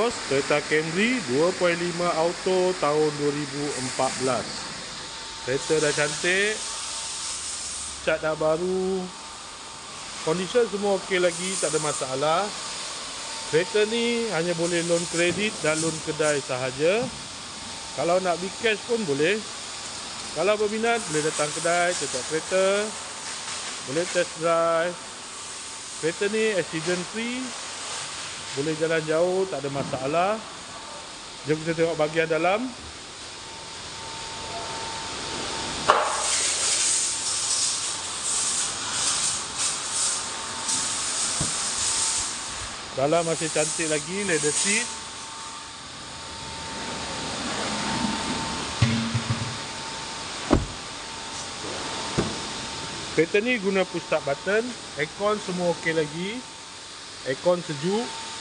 bos, Toyota Camry 2.5 auto tahun 2014. Kereta dah cantik, cat dah baru, condition semua okey lagi, tak ada masalah. Kereta ni hanya boleh loan kredit dan loan kedai sahaja. Kalau nak beli cash pun boleh. Kalau berminat boleh datang kedai, tengok kereta, boleh test drive. Kereta ni accident free, boleh jalan jauh, tak ada masalah. Jom kita tengok bahagian dalam. Dalam masih cantik lagi, leather seat. Kereta ni guna push start button. Aircon semua okey lagi. Aircon sejuk.